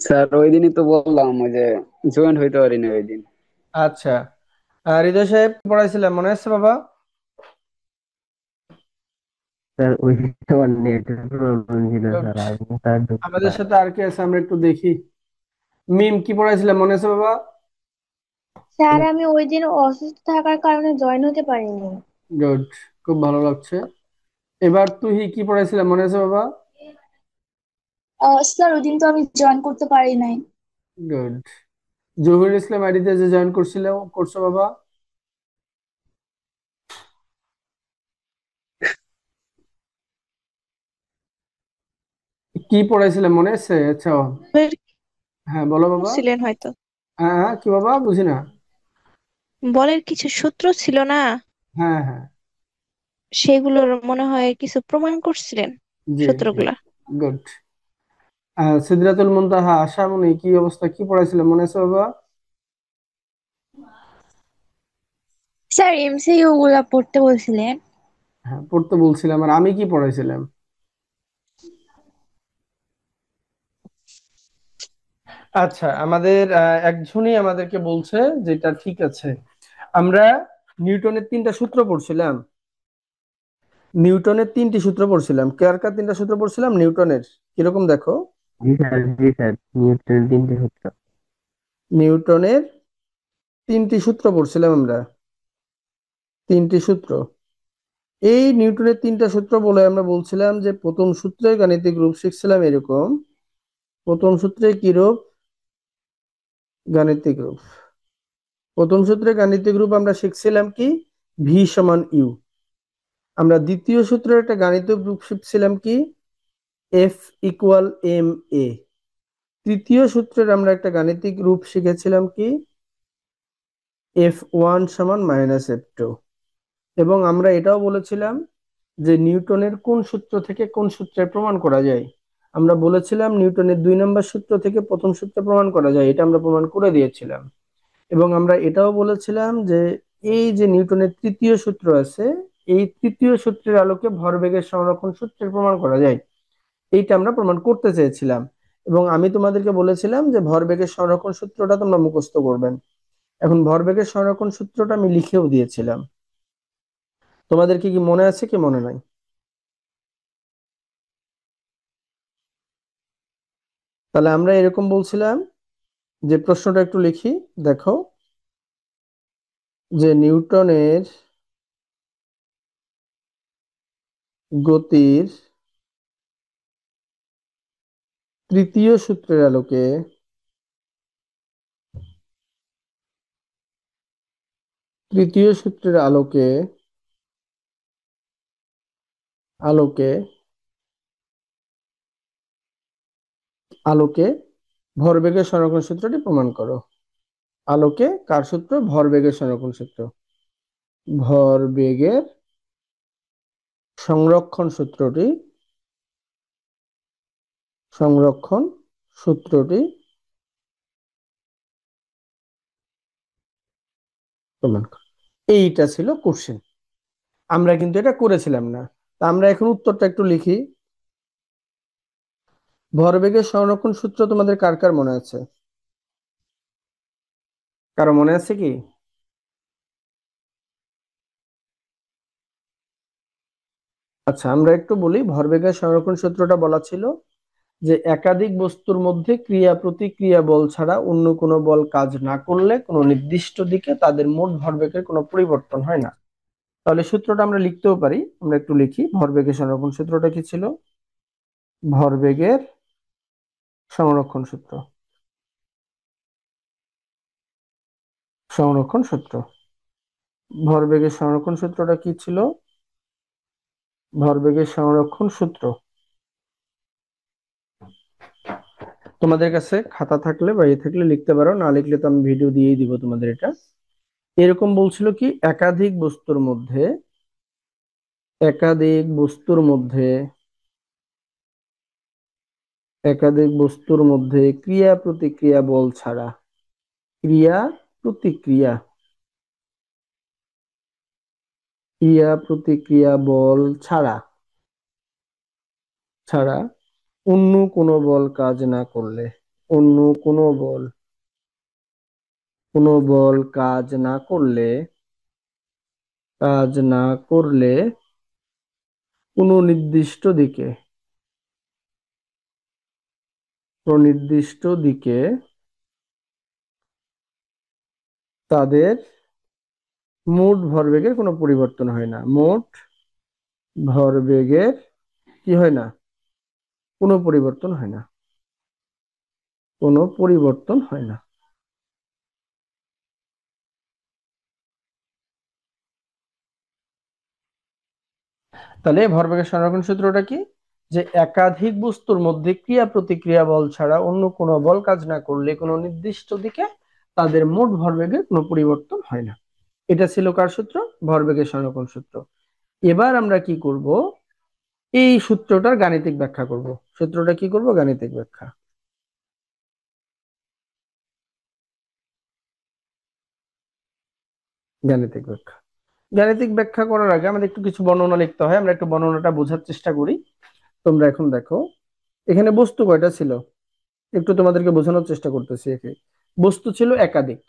Sir ওই দিনই তো বললাম ওই যে জয়েন হইতে পারিনি ওই দিন। আচ্ছা, হৃদয় সাহেব কি পড়াইছিলেন মনে আছে বাবা? স্যার ওই দিন তো আমার নেটের প্রবলেম ছিল Good. স্যার, আমি স্যার আমাদের সাথে আর কি আছে আমরা একটু দেখি। মিম কি পড়াইছিলেন মনে আছে বাবা? স্যার আমি ওই দিন অসুস্থ থাকার কারণে জয়েন হতে পারিনি। গুড, খুব ভালো লাগছে। এবার তুই কি পড়াইছিলেন মনে আছে বাবা? স্যার ওই দিন তো আমি জয়েন করতে পারি নাই। গুড। জহিরুল ইসলাম আইডিতে যে জয়েন করছো বাবা? কি পড়াইছিলেন মনে আছে? আচ্ছা, বলের হ্যাঁ বলো বাবা। ছিলেন হয়তো। হ্যাঁ হ্যাঁ, কি বাবা বুঝি না। বলের কিছু সূত্র ছিল না, হ্যাঁ হ্যাঁ। সেগুলোর মনে হয় কিছু প্রমাণ করছিলেন, জি জি। সূত্রগুলা। গুড। সিদরাতুল মুনতাহা আশামনি কি অবস্থা, কি পড়াইছিলেন মনে আছে বাবা? স্যার এমসিইউ গুলা পড়তে বলছিলেন। হ্যাঁ পড়তে বলছিলাম, আর আমি কি পড়াইছিলাম? আচ্ছা, আমাদের একজনই আমাদেরকে বলছে যেটা ঠিক আছে। আমরা নিউটনের তিনটা সূত্র পড়ছিলাম। নিউটনের তিনটি সূত্র পড়ছিলাম। কার কার তিনটা সূত্র পড়ছিলাম নিউটনের? কিরকম দেখো। জি স্যার, জি স্যার, নিউটনের তিনটে সূত্র। নিউটনের তিনটি সূত্র পড়ছিলাম আমরা। তিনটি সূত্র। এই নিউটনের তিনটা সূত্র বলে আমরা বলছিলাম যে প্রথম সূত্রের গাণিতিক রূপ শিখছিলাম এরকম। প্রথম সূত্রে কি রূপ? গাণিতিক রূপ। প্রথম সূত্রে গাণিতিক রূপ আমরা শিখছিলাম কি? ভি সমান ইউ। আমরা দ্বিতীয় সূত্রের একটা গাণিতিক রূপ শিখছিলাম কি? F equal M A. তৃতীয় সূত্রের আমরা একটা গাণিতিক রূপ শিখেছিলাম কি? এফ ওয়ান সমান মাইনাস এফ টু। এবং আমরা এটাও বলেছিলাম যে নিউটনের কোন সূত্র থেকে কোন সূত্রের প্রমাণ করা যায়। আমরা বলেছিলাম নিউটনের 2 নম্বর সূত্র থেকে প্রথম সূত্র প্রমাণ করা যায়, এটা আমরা প্রমাণ করে দিয়েছিলাম। এবং আমরা এটাও বলেছিলাম যে এই যে নিউটনের তৃতীয় সূত্র আছে, এই তৃতীয় সূত্রের আলোকে ভরবেগের সংরক্ষণ সূত্রের প্রমাণ করা যায়, এইটা আমরা প্রমাণ করতে চেয়েছিলাম। এবং আমি তোমাদেরকে বলেছিলাম যে ভরবেগের সংরক্ষণ সূত্রটা তোমরা মুখস্থ করবেন। এখন ভরবেগের সংরক্ষণ সূত্রটা আমি লিখেও দিয়েছিলাম। তোমাদের কি কি মনে আছে কি মনে নাই? তাহলে আমরা এরকম বলছিলাম যে প্রশ্নটা একটু লিখি, দেখো, যে নিউটনের গতির তৃতীয় সূত্রের আলোকে তৃতীয় সূত্রের আলোকে আলোকে আলোকে ভরবেগের সংরক্ষণ সূত্রটি প্রমাণ করো। আলোকে কার সূত্র? ভরবেগের সংরক্ষণ সূত্র। ভরবেগের সংরক্ষণ সূত্রটি সংরক্ষণ সূত্রটি প্রমাণ করো। এইটা ছিল কোশ্চেন। আমরা কিন্তু এটা করেছিলাম না। তা আমরা এখন উত্তরটা একটু লিখি। ভরবেগের সংরক্ষণ সূত্র তোমাদের কার কার মনে আছে? কারো মনে আছে কি? আচ্ছা, আমরা একটু বলি। ভরবেগের সংরক্ষণ সূত্রটা বলা ছিল যে একাধিক বস্তুর মধ্যে ক্রিয়া প্রতিক্রিয়া বল ছাড়া অন্য কোনো বল কাজ না করলে কোনো নির্দিষ্ট দিকে তাদের মোট ভরবেগের কোনো পরিবর্তন হয় না। তাহলে সূত্রটা আমরা লিখতেও পারি। আমরা একটু লিখি ভরবেগের সংরক্ষণ সূত্রটা কি ছিল। ভরবেগের সংরক্ষণ সূত্র। সংরক্ষণ সূত্র। ভরবেগের সংরক্ষণ সূত্রটা কি ছিল? ভরবেগের সংরক্ষণ সূত্র। তোমাদের কাছে খাতা থাকলে বা ইয়ে থাকলে লিখতে পারো, না লিখলে তো আমি ভিডিও দিয়েই দিব তোমাদের এটা। এরকম বলছিল কি একাধিক বস্তুর মধ্যে একাধিক বস্তুর মধ্যে ক্রিয়া প্রতিক্রিয়া বল ছাড়া ক্রিয়া প্রতিক্রিয়া ক্রিয়া প্রতিক্রিয়া বল ছাড়া ছাড়া অন্য কোনো বল কাজ না করলে অন্য কোনো বল কাজ না করলে কোনো নির্দিষ্ট দিকে তাদের মোট ভরবেগের কোনো পরিবর্তন হয় না। মোট ভরবেগের কি হয় না? কোনো পরিবর্তন হয় না। তাহলে ভরবেগের সংরক্ষণ সূত্রটা কি? যে একাধিক বস্তুর মধ্যে ক্রিয়া প্রতিক্রিয়া বল ছাড়া অন্য কোনো বল কাজ না করলে কোনো নির্দিষ্ট দিকে তাদের মোট ভরবেগের কোনো পরিবর্তন হয় না। এটা ছিল কার সূত্র? ভরবেগের সংরক্ষণ সূত্র। এবার আমরা কি করব? এই সূত্রটার গাণিতিক ব্যাখ্যা করব। সূত্রটা কি করব? গাণিতিক ব্যাখ্যা। গাণিতিক ব্যাখ্যা করার আগে আমাদের একটু কিছু বর্ণনা লিখতে হয়। আমরা একটু বর্ণনাটা বোঝার চেষ্টা করি। তোমরা এখন দেখো এখানে বস্তু কয়টা ছিল, একটু তোমাদেরকে বোঝানোর চেষ্টা করতেছি। বস্তু ছিল একাধিক।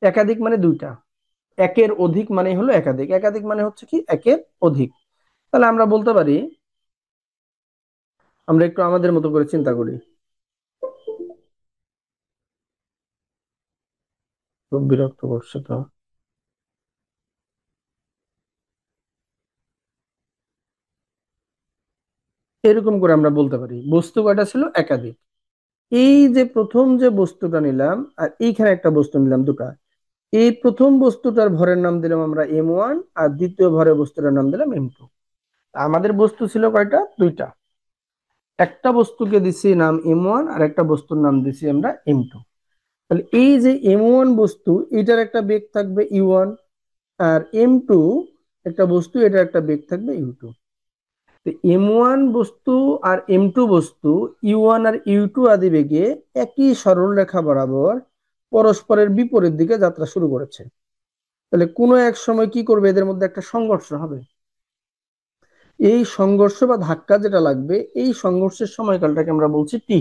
একাধিক মানে দুইটা, একের অধিক মানে হলো একাধিক। একাধিক মানে হচ্ছে কি? একের অধিক। তাহলে আমরা বলতে পারি, আমরা একটু আমাদের মতো করে চিন্তা করি। খুব বিরক্ত করছে তো। এরকম করে আমরা বলতে পারি বস্তু কয়টা ছিল? একাধিক। এই যে প্রথম যে বস্তুটা নিলাম আর এইখানে একটা বস্তু নিলাম, দুটা। এই প্রথম বস্তুটার ভরের নাম দিলাম আমরা m1 আর দ্বিতীয় ভরের বস্তুটার নাম দিলাম m2। আমাদের বস্তু ছিল কয়টা? দুইটা। একটা বস্তুকে দিছি নাম m1 আর একটা বস্তুর নাম দিছি আমরা m2। তাহলে এই যে m1 বস্তু, এটার একটা বেগ থাকবে u1, আর m2 একটা বস্তু, এটার একটা বেগ থাকবে u2। তো m1 বস্তু আর m2 বস্তু u1 আর u2 আদি বেগে একই সরল রেখা বরাবর পরস্পরের বিপরীত দিকে যাত্রা শুরু করেছে। তাহলে কোনো এক সময় কি করবে? এদের মধ্যে একটা সংঘর্ষ হবে। এই সংঘর্ষ বা ধাক্কা যেটা লাগবে, এই সংঘর্ষের সময়কালটাকে আমরা বলছি টি।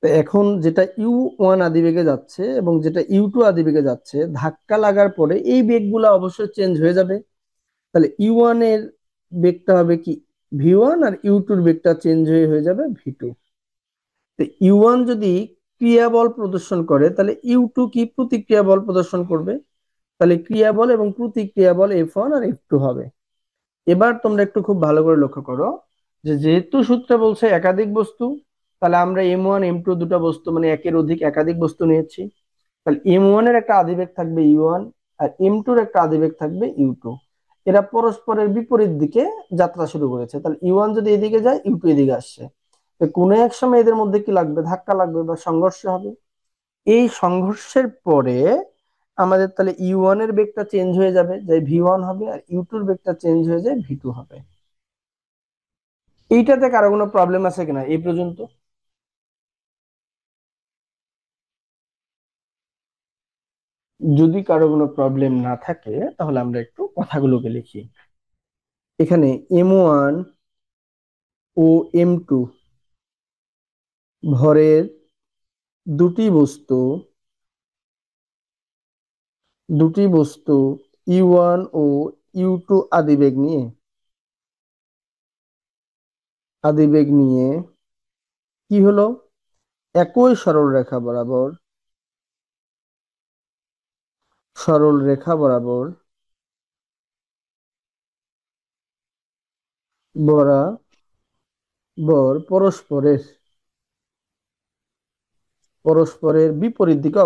তো এখন যেটা u1 আদি বেগে যাচ্ছে এবং যেটা u2 আদি বেগে যাচ্ছে, ধাক্কা লাগার পরে এই বেগগুলো অবশ্যই চেঞ্জ হয়ে যাবে। তাহলে u1 এর বেগটা হবে কি? v1, আর u2 এর বেগটা চেঞ্জ হয়ে যাবে v2। তো u1 যদি ক্রিয়া বল প্রদর্শন করে, তাহলে u2 কি? প্রতিক্রিয়া বল প্রদর্শন করবে। তাহলে ক্রিয়া বল এবং প্রতিক্রিয়া বল f1 আর f2 হবে। এবার তোমরা একটু খুব ভালো করে লক্ষ্য করো যে যেহেতু সূত্রে বলছে একাধিক বস্তু, তাহলে আমরা m1 m2 দুটো বস্তু মানে একের অধিক একাধিক বস্তু নিয়েছি। তাহলে m1 এর একটা আদিবেগ থাকবে u1 আর m2 এর একটা আদিবেগ থাকবে u2। এরা পরস্পরের বিপরীত দিকে যাত্রা শুরু করেছে। তাহলে u1 যদি এদিকে যায়, u2 এদিকে আসছে। তো কোনো এক সময় এদের মধ্যে কি লাগবে? ধাক্কা লাগবে বা সংঘর্ষ হবে। এই সংঘর্ষের পরে আমাদের তাহলে u1 এর বেগটা চেঞ্জ হয়ে যাবে, যে v1 হবে, আর u2 এর বেগটা চেঞ্জ হয়ে যায় v2 হবে। এইটাতে কারো কোনো প্রবলেম আছে কিনা এই পর্যন্ত? যদি কারো কোনো প্রবলেম না থাকে তাহলে আমরা একটু কথাগুলোকে লিখি। এখানে m1 ও m2 ভরের দুটি বস্তু u1 ও u2 আদিবেগ নিয়ে কি হলো? একই সরল রেখা বরাবর পরস্পরের বিপরীত দিকে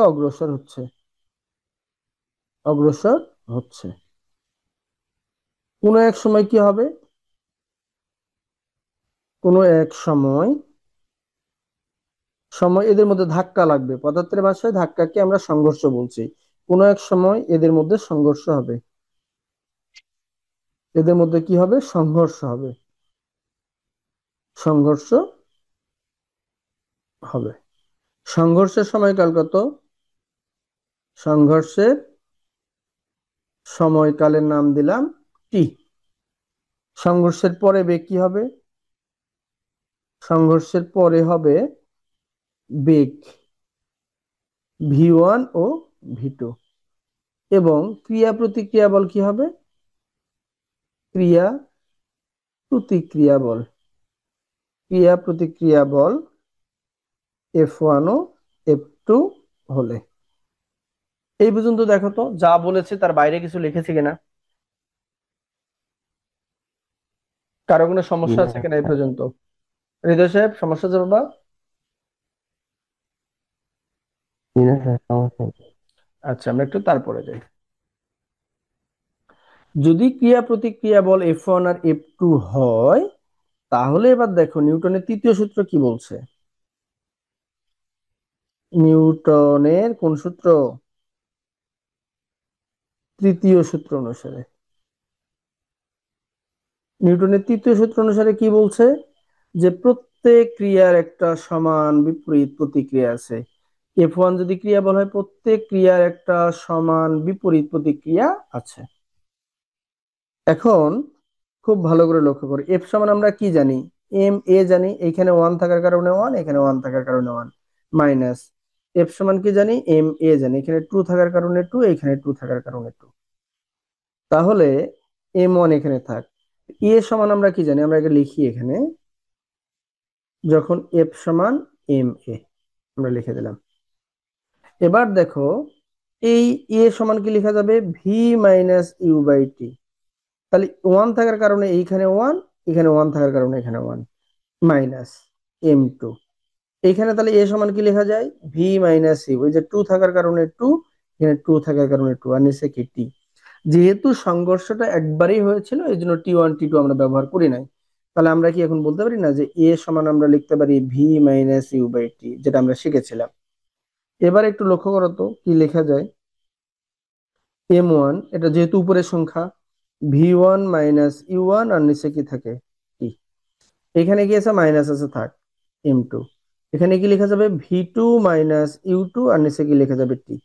অগ্রসর হচ্ছে। কোনো এক সময় কি হবে? কোনো এক সময় এদের মধ্যে ধাক্কা লাগবে। পদার্থের ভাষায় ধাক্কাকে আমরা সংঘর্ষ বলছি। কোনো এক সময় এদের মধ্যে সংঘর্ষ হবে। এদের মধ্যে কি হবে? সংঘর্ষ হবে। সংঘর্ষের সময়কাল কত? সংঘর্ষের সময়কালের নাম দিলাম টি। সংঘর্ষের পরে বেগ কি হবে? সংঘর্ষের পরে হবে বেগ V1 ও V2 এবং ক্রিয়া প্রতিক্রিয়া বল কি হবে? ক্রিয়া প্রতিক্রিয়া বল। ক্রিয়া প্রতিক্রিয়া বল F1 ও F2 হলে। এই পর্যন্ত দেখো তো যা বলেছে তার বাইরে কিছু লিখেছে কিনা, কারো কোনো সমস্যা আছে কিনা এই পর্যন্ত? হৃদয় সাহেব সমস্যা আছে বাবা? আচ্ছা, আমরা একটু তারপরে যাই। যদি ক্রিয়া প্রতিক্রিয়া বল F1 আর F2 হয় তাহলে এবার দেখো নিউটনের তৃতীয় সূত্র কি বলছে। নিউটনের কোন সূত্র? তৃতীয় সূত্র অনুসারে। নিউটনের তৃতীয় সূত্র অনুসারে কি বলছে? যে প্রত্যেক ক্রিয়ার একটা সমান বিপরীত প্রতিক্রিয়া আছে। F1 যদি ক্রিয়া বলা হয় প্রত্যেক ক্রিয়ার একটা সমান বিপরীত প্রতিক্রিয়া আছে। এখন খুব ভালো করে লক্ষ্য করি, F সমান আমরা কি জানি? এম এ জানি, এখানে 1 থাকার কারণে 1, এখানে 1 থাকার কারণে 1, মাইনাস F সমান কি জানি? এম এ জানি, এখানে 2 থাকার কারণে 2, এখানে 2 থাকার কারণে 2। তাহলে M1 এখানে থাক। এ সমান আমরা কি জানি? আমরা এটা লিখি এখানে, যখন F সমান এম এ আমরা লিখে দিলাম। এবার দেখো এই এ সমান কি লেখা যাবে? V minus you by T. তাহলে 1 থাকার কারণে এইখানে 1, এখানে 1 থাকার কারণে এখানে 1, মাইনাস M2। এইখানে তাহলে এ সমান কি লেখা যায়? ভি মাইনাস ইউ, ওই যে 2 থাকার কারণে 2, এখানে 2 থাকার কারণে 2, আর নিচে কি টি। যেহেতু সংঘর্ষটা একবারই হয়েছিল এই জন্য T1 T2 আমরা ব্যবহার করি নাই। তাহলে আমরা কি এখন বলতে পারি না যে এ সমান আমরা লিখতে পারি V minus you by T, যেটা আমরা শিখেছিলাম। এবার একটু লক্ষ্য করো তো কি লেখা যায়। M1 এটা যেহেতু উপরের সংখ্যা, V1 মাইনাস U1 আর নিচে কি থাকে? টি। এখানে কি আছে? মাইনাস আছে, থাক M2। এখানে কি লেখা যাবে? V2 মাইনাস U2 আর নিচে কি লেখা যাবে? টি।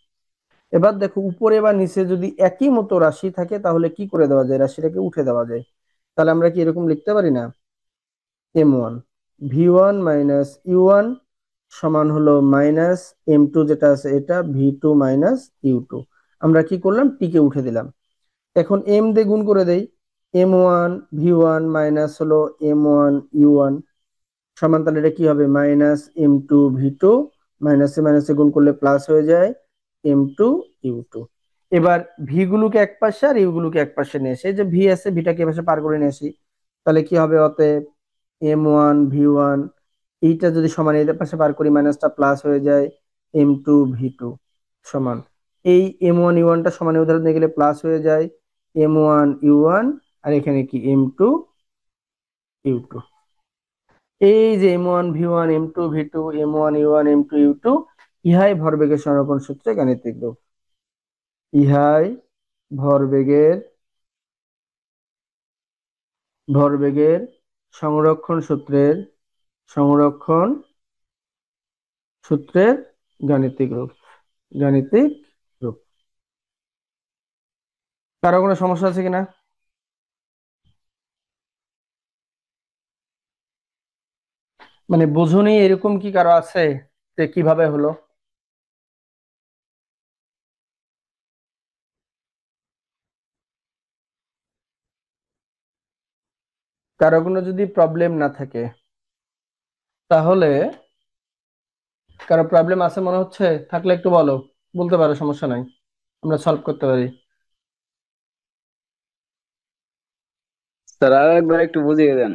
এবার দেখো উপরে বা নিচে যদি একই মতো রাশি থাকে তাহলে কি করে দেওয়া যায়? রাশিটাকে উঠে দেওয়া যায়। তাহলে আমরা কি এরকম লিখতে পারি না? M1 V1 মাইনাস U1 সমান হলো মাইনাস M2 যেটা আছে এটা V2 মাইনাস U2। আমরা কি করলাম? টি কে উঠে দিলাম। এখন M দিয়ে গুণ করে দেই, M1 V1 মাইনাস হলো M1 U1 সমান, তাহলে এটা কি হবে? মাইনাস M2 V2, মাইনাসে মাইনাসে গুণ করলে প্লাস হয়ে যায় M2 U2। এবার ভি গুলোকে এক পাশে আর ইউ গুলোকে এক পাশে নিয়ে এসে, যে ভি আছে ভিটাকে এ পাশে পার করে নিয়ে আসি, তাহলে কি হবে? অতএব M1 V1 এইটা যদি সমান এর পাশে পার করি মাইনাসটা প্লাস হয়ে যায় M2 V2 সমান, এই M1 U1 টা সমানের উদাহরণ নিয়ে গেলে প্লাস হয়ে যায় M1 U1 আর এখানে কি M2 U2। এই যে M1 V1 M2 V2 M1 U1 M2 U2 ইহাই ভরবেগের সংরক্ষণ সূত্রে গাণিতিক রূপ। ইহাই ভরবেগের সংরক্ষণ সূত্রের গাণিতিক রূপ। গাণিতিক রূপ। কারো কোনো সমস্যা আছে কিনা? মানে বোঝনি এরকম কি কারো আছে যে কিভাবে হলো? কারো কোনো যদি প্রবলেম না থাকে তাহলে, কারো প্রবলেম আছে মনে হচ্ছে, থাকলে একটু বলো, বলতে পারো, সমস্যা নাই, আমরা সলভ করতে পারি। স্যার আর একবার একটু বুঝিয়ে দেন।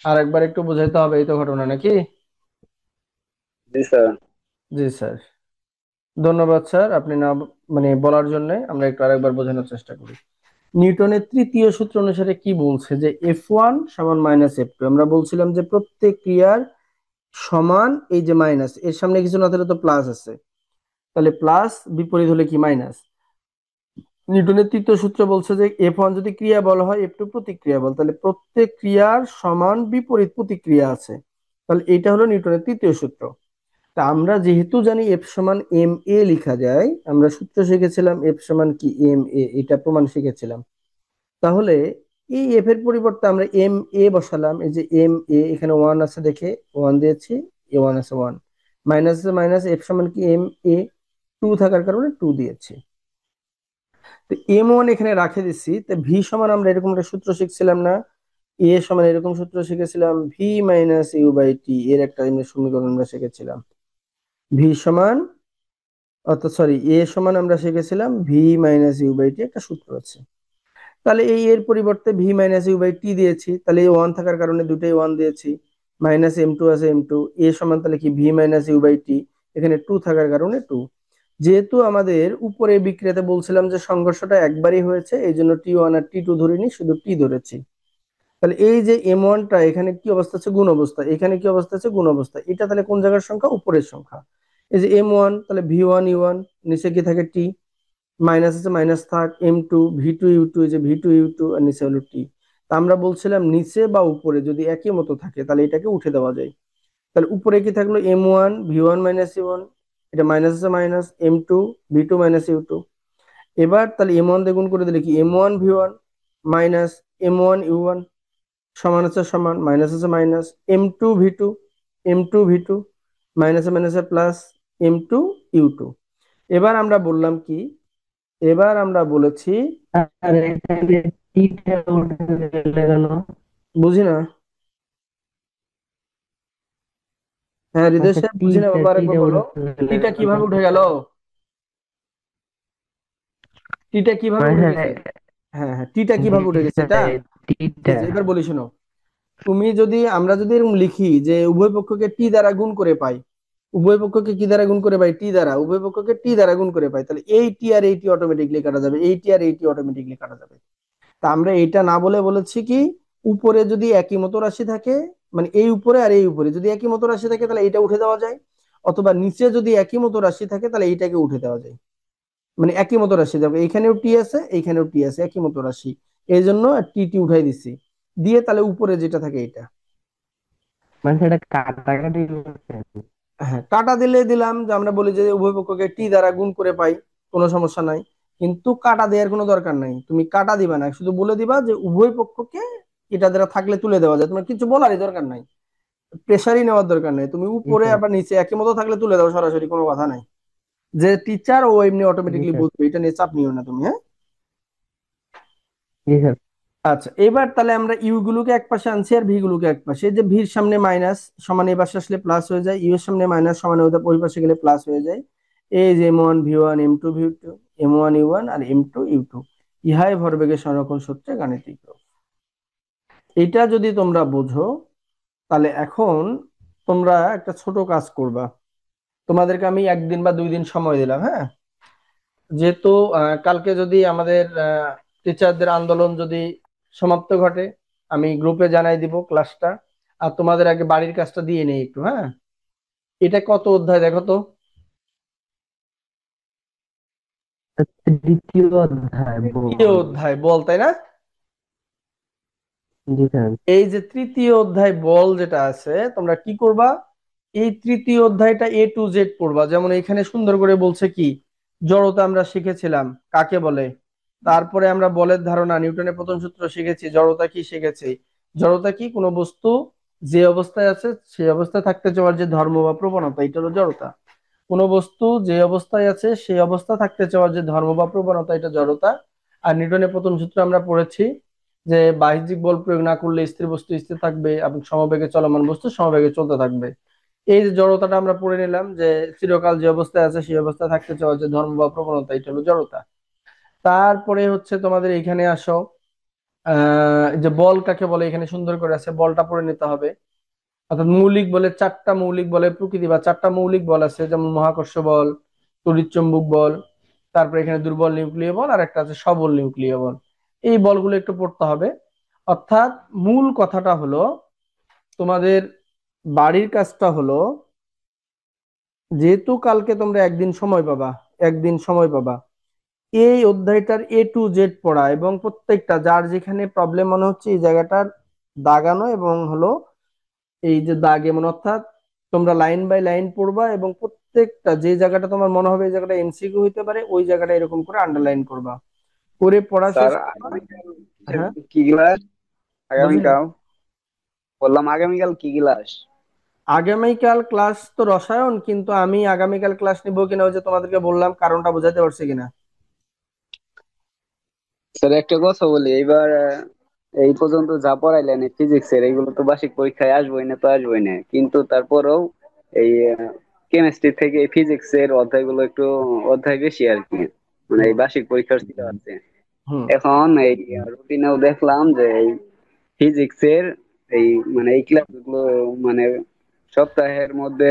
আর একবার একটু বুঝাইতে হবে এই তো ঘটনা নাকি? জি স্যার। জি স্যার, ধন্যবাদ স্যার, আপনি না মানে বলার জন্য। আমরা একটু আরেকবার বোঝানোর চেষ্টা করি। নিউটনের তৃতীয় সূত্র অনুসারে কি বলছে? যে F1 সমান মাইনাস F2। আমরা বলছিলাম যে প্রত্যেক ক্রিয়ার সমান, এই যে মাইনাস এর সামনে কিছু না থাকলে তো প্লাস আছে, তাহলে প্লাস বিপরীত হলে কি? মাইনাস। নিউটনের তৃতীয় সূত্র বলছে যে F1 যদি ক্রিয়া বল হয় F2 প্রতিক্রিয়া বল, তাহলে প্রত্যেক ক্রিয়ার সমান বিপরীত প্রতিক্রিয়া আছে। তাহলে এটা হলো নিউটনের তৃতীয় সূত্র। তা আমরা যেহেতু জানি F সমান এম এ লেখা যায়, আমরা সূত্র শিখেছিলাম F সমান কি? এম এ, এটা প্রমাণ শিখেছিলাম। তাহলে এই এফ এর পরিবর্তে আমরা এম এ বসালাম। এই যে এম এ, এখানে 1 আছে দেখে 1 দিয়েছি, এ 1 আছে 1, মাইনাস আছে মাইনাস, এফ সমান কি এম এ, 2 থাকার কারণে 2 দিয়েছি। তো এম 1 এখানে রাখে দিচ্ছি। তো ভি সমান আমরা এরকম একটা সূত্র শিখছিলাম না, এ সমান এরকম সূত্র শিখেছিলাম, V minus you by T, এর একটা সমীকরণ আমরা শিখেছিলাম। ভি সমান, অর্থাৎ সরি, এ সমান আমরা শিখেছিলাম V minus you by T, একটা সূত্র আছে। তাহলে এই এর পরিবর্তে V minus you by T দিয়েছি, তাহলে এই 1 থাকার কারণে দুটোই 1 দিয়েছি, মাইনাস এম টু আছে এম টু, এ সমান তাহলে কি V minus you by T, এখানে 2 থাকার কারণে 2। যেহেতু আমাদের উপরে বিক্রিয়াতে বলছিলাম যে সংঘর্ষটা একবারই হয়েছে, এই জন্য টি ওয়ান আর টি টু ধরিনি, শুধু টি ধরেছি। তাহলে এই যে এম ওয়ানটা এখানে কি অবস্থা আছে, গুণ অবস্থা, এখানে কি অবস্থা আছে, গুণ অবস্থা। এটা তাহলে কোন জায়গার সংখ্যা, উপরের সংখ্যা। এই যে এম ওয়ান, তাহলে ভি ওয়ান ইউ ওয়ান, নিচে কি থাকে টি, মাইনাস আছে মাইনাস থাক, M two V two U two, এই যে ভি টু ইউ টু, আর নিচে হলো টি। তা আমরা বলছিলাম নিচে বা উপরে যদি একই মতো থাকে তাহলে এটাকে উঠে দেওয়া যায়। তাহলে উপরে কি থাকলো, M one V one minus U one, এটা মাইনাস আছে minus, M two V two minus U two. এবার তাহলে এম ওয়ান দিয়ে গুণ করে দিলে কি, M one V one minus M one U one, সমান আছে সমান, মাইনাস আছে minus, M two V two, M two V two, মাইনাসে মাইনাসে plus, M two U two. এবার আমরা বললাম কি, এবার আমরা বলেছি, আর এখানে টিটা উঠে গেলে কেন? বুঝি না। হ্যাঁ হৃদয় আচ্ছা, সাহেব, বুঝি না টিটা বাবা, আরেকবার টিটা বলো। উঠে গেলে টিটা কেন? কিভাবে উঠে গেল, টিটা কিভাবে উঠে মানে গেছে? হ্যাঁ হ্যাঁ, টিটা জি কিভাবে উঠে গেছে এটা, স্যার, টিটা। এবার বলি শোনো। তুমি যদি, আমরা যদি এরকম লিখি যে উভয় পক্ষকে টি দ্বারা গুণ করে পাই, উভয় পক্ষকে কি দ্বারা গুণ করে পাই, টি দ্বারা, উভয় পক্ষকে টি দ্বারা গুণ করে পাই, তাহলে এই টি আর এই টি অটোমেটিকলি কাটা যাবে, এই টি আর এই টি অটোমেটিকলি কাটা যাবে। তা আমরা এটা না বলে বলেছি কি, উপরে যদি একই মতো রাশি থাকে, মানে এই উপরে আর এই উপরে যদি একই মতো রাশি থাকে তাহলে এটা উঠে দেওয়া যায়, অথবা নিচে যদি একই মতো রাশি থাকে তাহলে এইটাকে উঠে দেওয়া যায়। মানে একই মতো রাশি যাবে, এইখানেও টি আছে এইখানেও টি আছে, একই মতো রাশি, এই জন্য টি টি উঠাই দিছি, দিয়ে তাহলে উপরে যেটা থাকে এটা। মানে সেটা কাটাকাটি করছেন? হ্যাঁ, কাটা দিলে দিলাম, যে আমরা বলি যে উভয় পক্ষকে টি দ্বারা গুণ করে পাই, কোনো সমস্যা নাই। কিন্তু কাটা দেওয়ার কোনো দরকার নাই, তুমি কাটা দিবা না, শুধু বলে দিবা যে উভয় পক্ষকে এটা দ্বারা থাকলে তুলে দেওয়া যায়, তোমার কিছু বলারই দরকার নাই, প্রেসারই নেওয়ার দরকার নাই, তুমি জি উপরে স্যার, আবার নিচে একই মতো থাকলে তুলে দাও সরাসরি, কোনো কথা নাই। যে টিচার ও এমনি জি অটোমেটিকলি স্যার, বুঝবে, এটা নিয়ে চাপ নিও না তুমি, হ্যাঁ। জি স্যার। আচ্ছা, এবার তাহলে আমরা ইউ গুলোকে এক পাশে আনছি আর ভি গুলোকে এক পাশে। এই যে ভির সামনে মাইনাস সমান এই পাশে আসলে প্লাস হয়ে যায়, ইউ এর সামনে মাইনাস সমান ওই পাশে গেলে প্লাস হয়ে যায়। এই যে M one V one, M two V two, M one U one আর এম টু ইউ টু, ইহাই ভরবেগের সংরক্ষণ সূত্রে গাণিতিক রূপ। এটা যদি তোমরা বোঝো, তাহলে এখন তোমরা একটা ছোট কাজ করবা। তোমাদেরকে আমি 1 দিন বা 2 দিন সময় দিলাম, হ্যাঁ। যেহেতু কালকে যদি আমাদের টিচারদের আন্দোলন যদি সমাপ্ত ঘটে, আমি গ্রুপে জানাই দিব ক্লাসটা। আর তোমাদের আগে বাড়ির কাজটা দিয়ে নেই একটু, হ্যাঁ। এটা কত অধ্যায় দেখো তো, তৃতীয় অধ্যায় তৃতীয় বল। অধ্যায় বল, তাই না? জি স্যার। এই যে তৃতীয় অধ্যায় বল যেটা আছে, তোমরা কি করবা, এই তৃতীয় অধ্যায়টা এ টু জেড পড়বা। যেমন এখানে সুন্দর করে বলছে কি, জড়তা আমরা শিখেছিলাম কাকে বলে, তারপরে আমরা বলের ধারণা, নিউটনের প্রথম সূত্র শিখেছি, জড়তা কি শিখেছি। জড়তা কি, কোনো বস্তু যে অবস্থায় আছে সেই অবস্থায় থাকতে চাওয়ার যে ধর্ম বা প্রবণতা, এটা হলো জড়তা। কোনো বস্তু যে অবস্থায় আছে সেই অবস্থা থাকতে চাওয়ার যে ধর্ম বা প্রবণতা, এটা জড়তা। আর নিউটনের প্রথম সূত্র আমরা পড়েছি যে বাহ্যিক বল প্রয়োগ না করলে স্থির বস্তু স্থির থাকবে এবং সমবেগে চলমান বস্তু সমবেগে চলতে থাকবে। এই যে জড়তাটা আমরা পড়ে নিলাম, যে চিরকাল যে অবস্থায় আছে সেই অবস্থায় থাকতে চাওয়ার যে ধর্ম বা প্রবণতা, এটা হলো জড়তা। তারপরে হচ্ছে তোমাদের এখানে আসো, এই যে বল কাকে বলে এখানে সুন্দর করে আছে, বলটা পড়ে নিতে হবে। অর্থাৎ মৌলিক বলে 4টা মৌলিক বলের প্রকৃতি বা 4টা মৌলিক বল আছে, যেমন মহাকর্ষ বল, তড়িৎ চৌম্বক বল, তারপরে এখানে দুর্বল নিউক্লিয় বল, আর একটা আছে সবল নিউক্লিয় বল। এই বলগুলো একটু পড়তে হবে। অর্থাৎ মূল কথাটা হলো, তোমাদের বাড়ির কাজটা হলো, যেহেতু কালকে তোমরা 1 দিন সময় পাবা, 1 দিন সময় পাবা, এই অধ্যায়টার এ টু জেড পড়া, এবং প্রত্যেকটা যার যেখানে প্রবলেম মনে হচ্ছে এই জায়গাটার দাগানো, এবং হলো এই যে দাগে মনে, অর্থাৎ তোমরা লাইন বাই লাইন পড়বা, এবং প্রত্যেকটা যে জায়গাটা তোমার মনে হবে এই জায়গাটা এমসিকিউ হইতে পারে, ওই জায়গাটা এরকম করে আন্ডারলাইন করবা, করে পড়া স্যার, শেষ করবা। হ্যাঁ, কি ক্লাস বুঝি নাই। আগামীকাল? বললাম আগামীকাল কি ক্লাস? আগামীকাল ক্লাস তো রসায়ন, কিন্তু আমি আগামীকাল ক্লাস নিবো কিনা ওই যে তোমাদেরকে বললাম, কারণটা বোঝাতে পারছি কিনা? স্যার একটা কথা বলি, এইবার এই পর্যন্ত যা পড়াইলেন ফিজিক্স এর এইগুলো তো বার্ষিক পরীক্ষায় আসবোই না, তো আসবোই না, কিন্তু তারপরেও এই কেমিস্ট্রি থেকে ফিজিক্স এর অধ্যায়গুলো একটু অধ্যায় বেশি আর কি, মানে হুম এই বার্ষিক পরীক্ষার ছিল আছে। হুম এখন এই রুটিনেও দেখলাম যে এই ফিজিক্স এর এই মানে এই ক্লাসগুলো মানে সপ্তাহের মধ্যে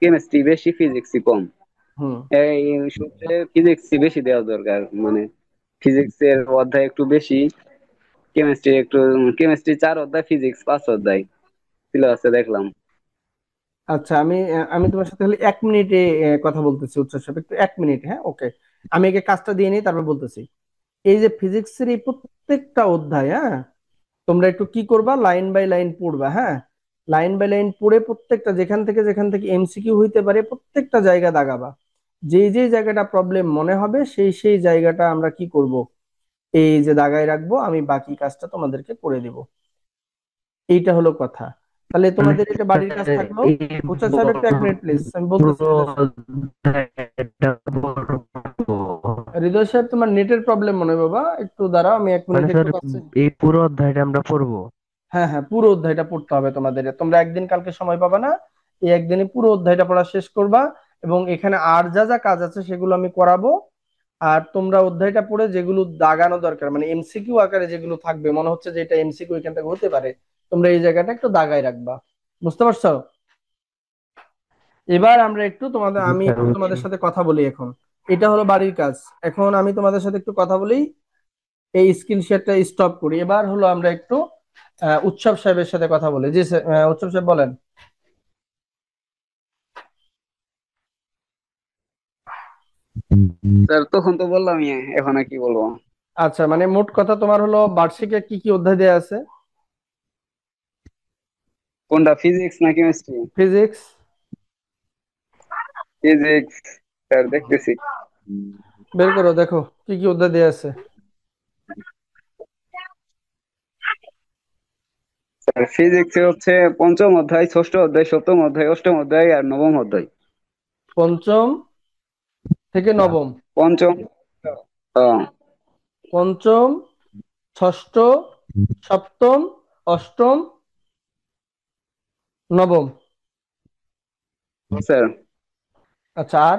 কেমিস্ট্রি বেশি ফিজিক্সই কম। হুম এই সূত্রে ফিজিক্সই বেশি দেওয়া দরকার, মানে ফিজিক্স এর অধ্যায় একটু বেশি, কেমিস্ট্রি 4 অধ্যায়, ফিজিক্স 5 অধ্যায় সিলেবাসে দেখলাম। আচ্ছা, আমি তোমার সাথে খালি 1 মিনিটে কথা বলতেছি উচ্চ সাহেব, একটু 1 মিনিট, হ্যাঁ ওকে। আমি আগে কাজটা দিয়ে নিই, তারপর বলতেছি। এই যে ফিজিক্সের এই প্রত্যেকটা অধ্যায়, হ্যাঁ, তোমরা একটু কি করবা, লাইন বাই লাইন পড়বা, হ্যাঁ। লাইন বাই লাইন পড়ে প্রত্যেকটা যেখান থেকে এমসিকিউ হইতে পারে প্রত্যেকটা জায়গা দাগাবা। যেই যেই জায়গাটা প্রবলেম মনে হবে সেই সেই জায়গাটা আমরা কি করব, এই যে দাগায় রাখবো, আমি বাকি কাজটা তোমাদেরকে করে দিব। এইটা হলো কথা। তাহলে মানে তোমাদের এটা বাড়ির কাজ স্যার থাকলো। এই উচ্চার সাহেব একটু 1 মিনিট প্লিজ, আমি বলতেছি পুরো হৃদয় সাহেব। অধ্যায়টা পড়বো। হৃদয় সাহেব, তোমার নেটের প্রবলেম মনে হয় বাবা, একটু দাঁড়াও, আমি 1 মিনিট মানে একটু স্যার কাছে। এই পুরো অধ্যায়টা আমরা পড়বো? হ্যাঁ হ্যাঁ, পুরো অধ্যায়টা পড়তে হবে তোমাদের, তোমরা একদিন কালকে সময় পাবা না, এই একদিনে পুরো অধ্যায়টা পড়া শেষ করবা। এবং এখানে আর যা যা কাজ আছে সেগুলো আমি করাবো। আর তোমরা অধ্যায়টা পড়ে যেগুলো দাগানো দরকার, মানে এমসিকিউ আকারে যেগুলো থাকবে, মনে হচ্ছে যে এটা এমসিকিউ এখান থেকে হতে পারে, তোমরা এই জায়গাটা একটু দাগায় রাখবা। বুঝতে পারছো? এবার আমরা একটু তোমাদের, জি আমি স্যার, একটু বুঝছি। তোমাদের সাথে কথা বলি এখন। এটা হলো বাড়ির কাজ। এখন আমি তোমাদের সাথে একটু কথা বলি, এই স্ক্রিন শেয়ারটা স্টপ করি। এবার হলো আমরা একটু উৎসব সাহেবের সাথে কথা বলি। জি স্যার, উৎসব সাহেব বলেন। স্যার তখন তো বললামই, এখন আর কি বলবো? আচ্ছা, মানে মোট কথা তোমার হলো বার্ষিকে কি কি অধ্যায় দেয়া আছে? কোনটা, ফিজিক্স না কেমিস্ট্রি? ফিজিক্স। ফিজিক্স স্যার দেখতেছি। বের করো, দেখো কি কি অধ্যায় দেয়া আছে। স্যার ফিজিক্সে হচ্ছে পঞ্চম অধ্যায়, ষষ্ঠ অধ্যায়, সপ্তম অধ্যায়, অষ্টম অধ্যায় আর নবম অধ্যায়। পঞ্চম থেকে নবম। পঞ্চম, হ্যাঁ। পঞ্চম, ষষ্ঠ, সপ্তম, অষ্টম, নবম। স্যার আচ্ছা, আর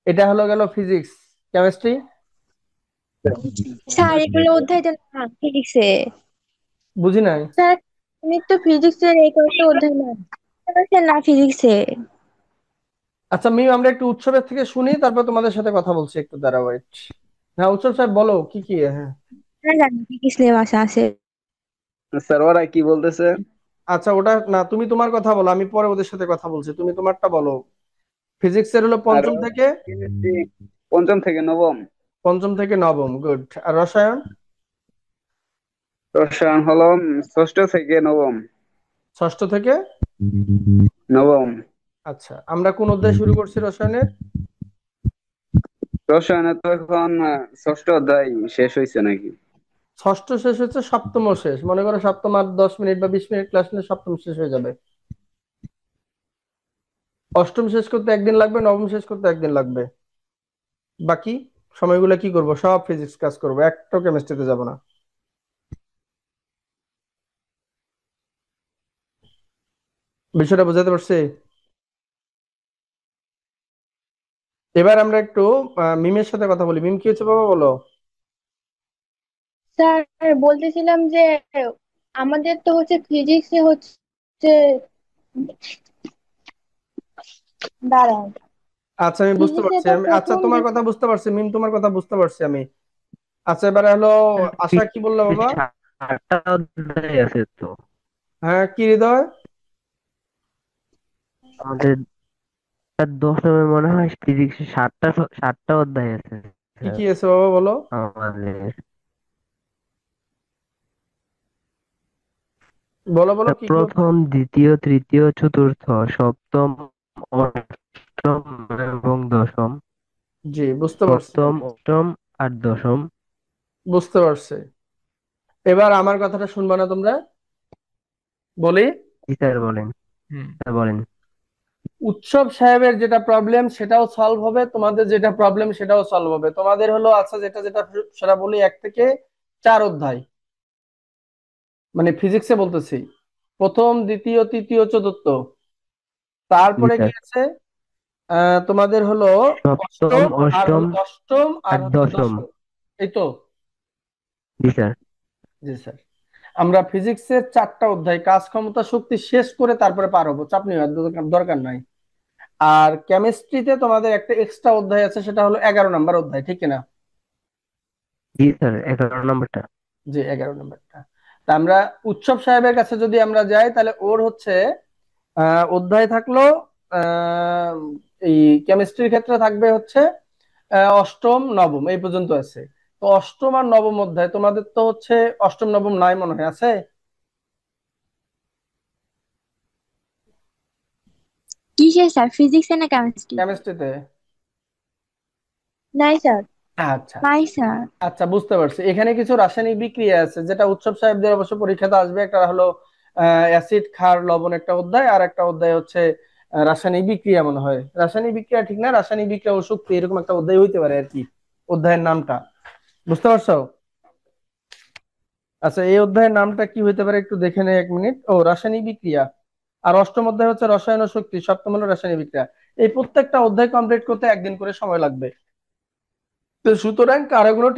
এটা হলো গেল ফিজিক্স। কেমিস্ট্রি। স্যার এগুলো অধ্যায় তো না ফিজিক্সে। বুঝি নাই। স্যার আমি তো ফিজিক্সের এই কয়েকটা অধ্যায় না, স্যার না ফিজিক্সে। আচ্ছা মিম, আমরা একটু উৎসবের থেকে শুনি, তারপর তোমাদের সাথে কথা বলছি, একটু দাঁড়া, ওয়েট। হ্যাঁ উৎসব সাহেব বলো কি কি, হ্যাঁ। হ্যাঁ জানি কি কি সিলেবাস আছে। স্যার ওরা কি বলতেছে? আচ্ছা ওটা না, তুমি তোমার কথা বলো, আমি পরে ওদের সাথে কথা বলছি, তুমি তোমারটা বলো। ফিজিক্সের হলো আর পঞ্চম থেকে। কেমিস্ট্রি পঞ্চম থেকে নবম। পঞ্চম থেকে নবম, গুড। আর রসায়ন? রসায়ন হলো ষষ্ঠ থেকে নবম। ষষ্ঠ থেকে নবম। আচ্ছা, আমরা কোন অধ্যায় শুরু করছি রসায়নের? রসায়নে তো এখন ষষ্ঠ অধ্যায় শেষ হয়েছে নাকি? ষষ্ঠ শেষ হচ্ছে, সপ্তম শেষ, মনে করো সপ্তম আর 10 মিনিট বা 20 মিনিট ক্লাস নিলে সপ্তম শেষ হয়ে যাবে। অষ্টম শেষ করতে একদিন লাগবে, নবম শেষ করতে একদিন লাগবে। বাকি সময়গুলো কি করব, সব ফিজিক্স কাজ করবো, একটা কেমিস্ট্রিতে যাব না। বিষয়টা বোঝাতে পারছি? এবার আমরা একটু মিমের সাথে কথা বলি। মিম, কি হচ্ছে বাবা, বলো। স্যার বলতেছিলাম যে আমাদের তো হচ্ছে ফিজিক্সে হচ্ছে, দাঁড়ান, আচ্ছা আমি বুঝতে ফিজিক্সে পারছি, তো আমি আচ্ছা প্রথম তোমার কথা বুঝতে পারছি মিম, তোমার কথা বুঝতে পারছি আমি। আচ্ছা এবারে হলো আশা, কি বললো বাবা? 7টা অধ্যায় আছে তো হ্যাঁ, কি হৃদয়? আমাদের। স্যার দশমে মনে হয় ফিজিক্সে 7টা অধ্যায় আছে কি স্যার কি আছে বাবা, বলো। আমাদের। বলো বলো, স্যার কি কি প্রথম, দ্বিতীয়, তৃতীয়, চতুর্থ, সপ্তম, অষ্টম এবং দশম। জি বুঝতে পারছি, সপ্তম, অষ্টম আর দশম। বুঝতে পারছি। এবার আমার কথাটা শুনবা না তোমরা? বলি। জি স্যার বলেন। হুম। স্যার বলেন। উৎসব সাহেবের যেটা প্রবলেম সেটাও সলভ হবে, তোমাদের যেটা প্রবলেম সেটাও সলভ হবে। তোমাদের হলো আচ্ছা যেটা যেটা সেটা বলি, 1 থেকে 4 অধ্যায়, মানে ফিজিক্সে বলতেছি, প্রথম দ্বিতীয় তৃতীয় চতুর্থ, জি তারপরে কি স্যার। আছে তোমাদের হলো সপ্তম, অষ্টম, আর অষ্টম হলো অষ্টম, আর আর হলো দশম। দশম। এই তো। জি স্যার। জি স্যার। আমরা ফিজিক্সের 4টা অধ্যায় কাজ ক্ষমতা শক্তি শেষ করে তারপরে পার হবো, চাপ নেওয়ার দরকার নাই। আর কেমিস্ট্রিতে তোমাদের একটা এক্সট্রা অধ্যায় আছে, সেটা হলো 11 নম্বর অধ্যায়, ঠিক কিনা? জি স্যার, 11 নম্বরটা। যে 11 নম্বরটা। তা আমরা উৎসব সাহেবের কাছে যদি আমরা যাই, তাহলে ওর হচ্ছে অধ্যায় থাকলো আহ এই কেমিস্ট্রির ক্ষেত্রে থাকবে হচ্ছে অষ্টম নবম এই পর্যন্ত আছে। তো অষ্টম আর নবম অধ্যায় তোমাদের তো হচ্ছে অষ্টম নবম নাই মনে হয়, আছে কিসে স্যার, ফিজিক্সে না কেমিস্ট্রিতে? কেমিস্ট্রিতে? নাই স্যার। আচ্ছা। নাই স্যার। আচ্ছা বুঝতে পারছি, এখানে কিছু রাসায়নিক বিক্রিয়া আছে যেটা উৎসব সাহেবদের অবশ্য পরীক্ষাতে আসবে। একটা হলো অ্যাসিড ক্ষার লবণ একটা অধ্যায়, আর একটা অধ্যায় হচ্ছে রাসায়নিক বিক্রিয়া মনে হয়, রাসায়নিক বিক্রিয়া ঠিক না, রাসায়নিক বিক্রিয়া ও শক্তি, এরকম একটা অধ্যায় হইতে পারে আর কি, অধ্যায়ের নামটা। বুঝতে পারছো? আচ্ছা এই অধ্যায়ের নামটা কি হইতে পারে একটু দেখে নেই 1 মিনিট। ও, রাসায়নিক বিক্রিয়া। আর অষ্টম অধ্যায় হচ্ছে রসায়ন ও শক্তি, সপ্তম হলো রাসায়নিক বিক্রিয়া। এই প্রত্যেকটা অধ্যায় কমপ্লিট করতে 1 দিন করে সময় লাগবে। তো সুতরাং কারো কোনো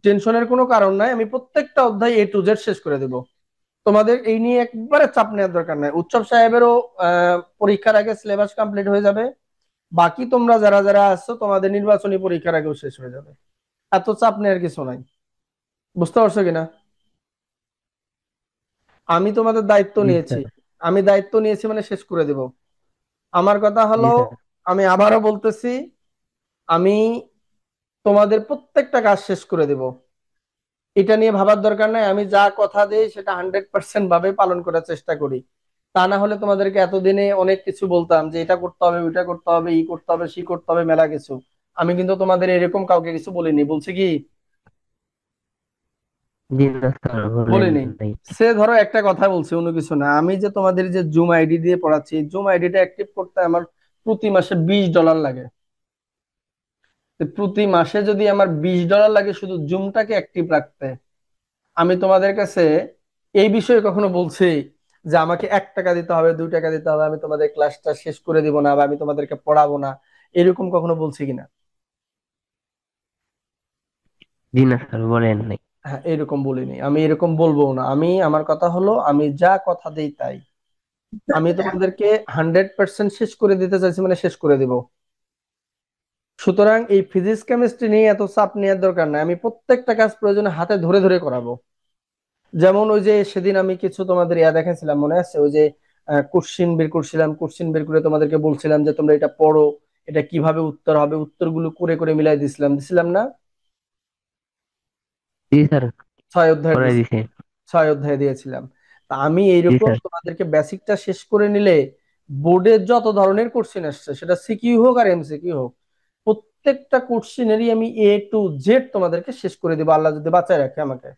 টেনশনের কোনো কারণ নাই, আমি প্রত্যেকটা অধ্যায় A to Z শেষ করে দেব। তোমাদের এই নিয়ে একবারে চাপ নেওয়ার দরকার নাই। উৎসব সাহেবেরও পরীক্ষার আগে সিলেবাস কমপ্লিট হয়ে যাবে, বাকি তোমরা যারা যারা আছো তোমাদের নির্বাচনী পরীক্ষার আগেও শেষ হয়ে যাবে। এত চাপ নেওয়ার কিছু নাই। বুঝতে পারছো কিনা? আমি তোমাদের দায়িত্ব জি নিয়েছি, স্যার। আমি দায়িত্ব নিয়েছি মানে শেষ করে দেব। আমার কথা জি হলো, স্যার। আমি আবারও বলতেছি, আমি তোমাদের প্রত্যেকটা কাজ শেষ করে দেব। এটা নিয়ে ভাবার দরকার নাই, আমি যা কথা দেই সেটা 100% ভাবে পালন করার চেষ্টা করি। তা না হলে তোমাদেরকে এতদিনে অনেক কিছু বলতাম যে এটা করতে হবে, ওইটা করতে হবে, ই করতে হবে, সি করতে হবে, মেলা কিছু। আমি কিন্তু তোমাদের এরকম কাউকে কিছু বলিনি, বলছি কি? জি না স্যার, বলেন বলিনি। নাই। সে ধরো একটা কথা বলছি, অন্য কিছু না। আমি যে তোমাদের যে জুম আইডি দিয়ে পড়াচ্ছি, জুম আইডিটা অ্যাক্টিভ করতে আমার প্রতি মাসে $20 লাগে। তো প্রতি মাসে যদি আমার $20 লাগে শুধু জুমটাকে অ্যাক্টিভ রাখতে, আমি তোমাদের কাছে এই বিষয়ে কখনো বলছি যে আমাকে 1 টাকা দিতে হবে, 2 টাকা দিতে হবে, আমি তোমাদের ক্লাসটা শেষ করে দিব না, বা আমি তোমাদেরকে পড়াবো না, এরকম কখনো বলছি কিনা? জি না স্যার, বলেন নাই। হ্যাঁ, এরকম বলিনি, আমি এরকম বলবো না। আমি আমার কথা হলো, আমি যা কথা দেই তাই। আমি তোমাদেরকে 100% শেষ করে দিতে চাইছি মানে শেষ করে দিব। সুতরাং এই ফিজিক্স কেমিস্ট্রি নিয়ে এত চাপ নেওয়ার দরকার নাই, আমি প্রত্যেকটা কাজ প্রয়োজনে হাতে ধরে ধরে করাবো। যেমন ওই যে সেদিন আমি কিছু তোমাদের দেখাচ্ছিলাম, মনে আছে? ওই যে কোশ্চিন বের করছিলাম, কোশ্চিন বের করে তোমাদেরকে বলছিলাম যে তোমরা এটা পড়ো, এটা কিভাবে উত্তর হবে, উত্তরগুলো করে করে মিলাই দিছিলাম, দিছিলাম না? জি স্যার, 6 অধ্যায়ের করে দিছি, দিছে। 6 অধ্যায় দিয়েছিলাম। তা আমি জি এইরকম স্যার। তোমাদেরকে বেসিকটা শেষ করে নিলে, বোর্ডে যত ধরনের কোশ্চিন আসছে, সেটা সিকিউ হোক আর এমসিকিউ হোক, প্রত্যেকটা কোশ্চিনেরই আমি A to Z তোমাদেরকে শেষ করে দিব, আল্লাহ যদি বাঁচায় রাখে আমাকে।